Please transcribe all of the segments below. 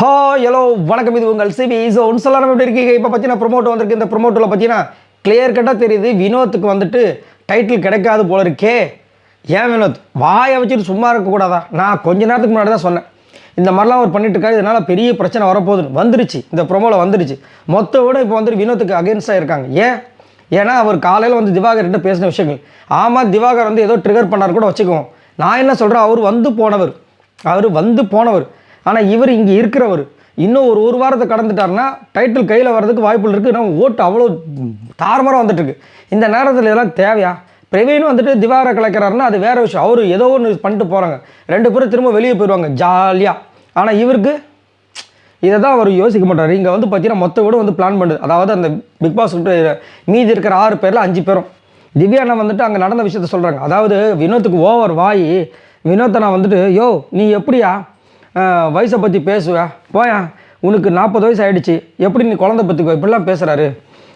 Hello வணக்கம், இது உங்கள் சிவி ஜோன். சொல்லலாம் எப்படி இருக்கீங்க? இப்போ பார்த்தீங்கன்னா ப்ரொமோட் வந்திருக்கு. இந்த ப்ரொமோட்டில் பார்த்தீங்கன்னா கிளியர் கட்டாக தெரியுது வினோத்துக்கு வந்துட்டு டைட்டில் கிடைக்காது போல இருக்கே. ஏன் வினோத் வாயை வச்சுட்டு சும்மா இருக்கக்கூடாதா? நான் கொஞ்ச நேரத்துக்கு முன்னாடி தான் சொன்னேன் இந்த மாதிரிலாம் அவர் பண்ணிட்டு இருக்காரு, இதனால் பெரிய பிரச்சனை வரப்போகுதுன்னு. வந்துருச்சு, இந்த ப்ரொமோவில் வந்துருச்சு. மொத்த விட இப்போ வந்துட்டு வினோத்துக்கு அகேன்ஸ்டாக இருக்காங்க. ஏன்னா அவர் காலையில் வந்து திவாகர்கிட்ட பேசின விஷயங்கள். ஆமாம், திவாகர் வந்து ஏதோ ட்ரிகர் பண்ணார் கூட வச்சுக்குவோம். நான் என்ன சொல்கிறேன், அவர் வந்து போனவர். ஆனால் இவர் இங்கே இருக்கிறவர். இன்னும் ஒரு வாரத்தை கடந்துட்டாருன்னா டைட்டில் கையில் வர்றதுக்கு வாய்ப்புகள் இருக்குது. நம்ம ஓட்டு அவ்வளோ தாறுமாறாக வந்துட்டுருக்கு. இந்த நேரத்தில் இதெல்லாம் தேவையா? பிரவீன் வந்துட்டு திவாகரை கலைக்கிறாருன்னா அது வேறு விஷயம். அவர் ஏதோ ஒன்று பண்ணிட்டு போகிறாங்க, 2 பேரும் திரும்ப வெளியே போயிடுவாங்க ஜாலியாக. ஆனால் இவருக்கு இதை தான் அவர் யோசிக்க மாட்டார். இங்கே வந்து பார்த்தீங்கன்னா மொத்த வீடு வந்து பிளான் பண்ணுது. அதாவது அந்த பிக் பாஸ் மீதி இருக்கிற 6 பேரில் 5 பேரும் திவ்யாண்ணா வந்துட்டு அங்கே நடந்த விஷயத்த சொல்கிறாங்க. அதாவது வினோத்துக்கு ஓவர் வாய். வினோத்தை நான் வந்துட்டு நீ எப்படியா வயசை பற்றி பேசுவேன் போயா, உனக்கு 40 வயசு ஆகிடுச்சு, எப்படி நீ குழந்தை பற்றிக்கோ, இப்படிலாம் பேசுகிறாரு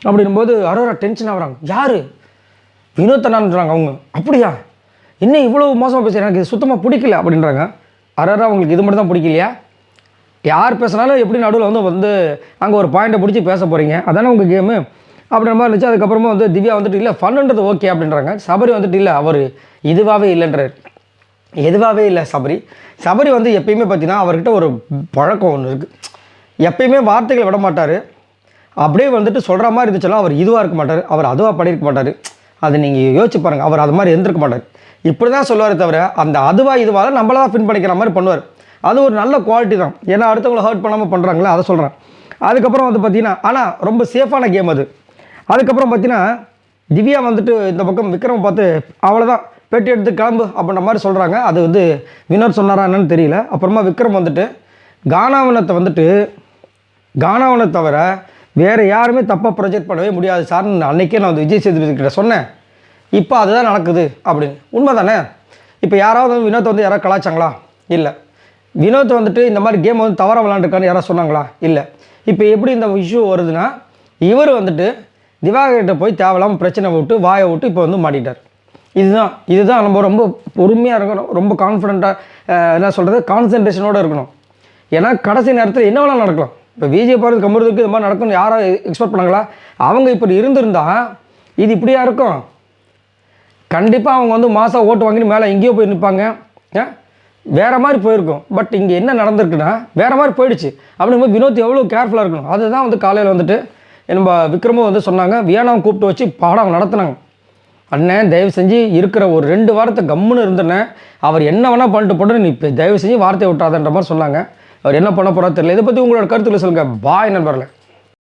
அப்படின்போது அரோரா டென்ஷன் ஆகுறாங்க. யார்? வினோத்தனான்றாங்க அவங்க. அப்படியா, இன்னும் இவ்வளோ மோசமாக பேசுகிறேன், எனக்கு இது சுத்தமாக பிடிக்கல அப்படின்றாங்க. அரோரா உங்களுக்கு இது மட்டும் தான் பிடிக்கலையா? யார் பேசினாலும் எப்படி நடுவில் வந்து அங்கே ஒரு பாயிண்ட்டை பிடிச்சி பேச போகிறீங்க, அதானே உங்கள் கேமு அப்படின்ற மாதிரி இருந்துச்சு. அதுக்கப்புறமா வந்து திவ்யா வந்துட்டு இல்லை ஃபன்னுன்றது ஓகே அப்படின்றாங்க. சபரி வந்துட்டு இல்லை அவர் இதுவாகவே இல்லைன்றார். எதுவாகவே இல்லை சபரி வந்து எப்பயுமே பார்த்தீங்கன்னா அவர்கிட்ட ஒரு பழக்கம் ஒன்று இருக்குது. எப்பயுமே வார்த்தைகளை விட மாட்டார். அப்படியே வந்துட்டு சொல்கிற மாதிரி இருந்துச்சுன்னா அவர் இதுவாக இருக்க மாட்டார், அவர் அதுவாக பண்ணியிருக்க மாட்டார். அது நீங்கள் யோசிச்சு பாருங்கள், அவர் அது மாதிரி இருந்திருக்க மாட்டார். இப்படி தான் சொல்லுவார் தவிர அந்த அதுவாக இதுவாக நம்மள தான் பின் பண்ணிக்கிற மாதிரி பண்ணுவார். அது ஒரு நல்ல குவாலிட்டி தான். ஏன்னா அடுத்தவங்களை ஹர்ட் பண்ணாமல் பண்ணுறாங்களே, அதை சொல்கிறேன். அதுக்கப்புறம் வந்து பார்த்திங்கன்னா ஆனால் ரொம்ப சேஃபான கேம் அது. அதுக்கப்புறம் பார்த்தீங்கன்னா திவ்யா வந்துட்டு இந்த பக்கம் விக்ரம் பார்த்து அவ்வளோதான் பேட்டி எடுத்து கிளம்பு அப்படின்ற மாதிரி சொல்கிறாங்க. அது வந்து வினோத் சொன்னாரா என்னன்னு தெரியல. அப்புறமா விக்ரம் வந்துட்டு கானாவனை தவிர வேறு யாருமே தப்பாக ப்ரொஜெக்ட் பண்ணவே முடியாது சார்னு அன்றைக்கே நான் வந்து விஜய் சேதுபதிக்கிட்ட சொன்னேன். இப்போ அதுதான் நடக்குது அப்படின்னு. உண்மை தானே? இப்போ யாராவது வந்து வினோத்தை வந்து யாராவது கலாச்சாங்களா? இல்லை. வினோத்தை வந்துட்டு இந்த மாதிரி கேம் வந்து தவறாக விளாண்டுருக்கான்னு யாராவது சொன்னாங்களா? இல்லை. இப்போ எப்படி இந்த இஷ்யூ வருதுன்னா இவர் வந்துட்டு திவாகர்கிட்ட போய் தேவையில்லாமல் பிரச்சனை விட்டு வாயை விட்டு இப்போ வந்து மாட்டிட்டார். இதுதான் நம்ம ரொம்ப பொறுமையாக இருக்கணும், ரொம்ப கான்ஃபிடென்ட்டாக என்ன சொல்கிறது கான்சன்ட்ரேஷனோடு இருக்கணும். ஏன்னா கடைசி நேரத்தில் என்ன வேணாலும் நடக்கலாம். இப்போ விஜய் போகிறது கம்புறதுக்கு இது மாதிரி நடக்கும்னு யாரும் எக்ஸ்பெக்ட் பண்ணாங்களா? அவங்க இப்படி இருந்திருந்தால் இது இப்படியா இருக்கும்? கண்டிப்பாக அவங்க வந்து மாதம் ஓட்டு வாங்கிட்டு மேலே எங்கேயோ போய் நிற்பாங்க, வேறு மாதிரி போயிருக்கும். பட் இங்கே என்ன நடந்திருக்குன்னா வேறு மாதிரி போயிடுச்சு. அப்படிங்கும்போது வினோத் எவ்வளோ கேர்ஃபுல்லாக இருக்கணும். அதுதான் வந்து காலையில் வந்துட்டு நம்ம விக்ரமும் வந்து சொன்னாங்க. வியானாவை கூப்பிட்டு வச்சு பாடம் நடத்தினாங்க. அண்ணன் தயவு செஞ்சு இருக்கிற ஒரு 2 வாரத்தை கம்முன்னு இருந்தேன், அவர் என்ன வேணால் பண்ணிட்டு போட்டு நீ இப்போ தயவு செஞ்சு வார்த்தையை விட்டாதன்ற மாதிரி சொன்னாங்க. அவர் என்ன பண்ண போகிறா தெரியல. இதை பற்றி உங்களோட கருத்துக்களை சொல்லுங்கள். பாய் நண்பர்களே.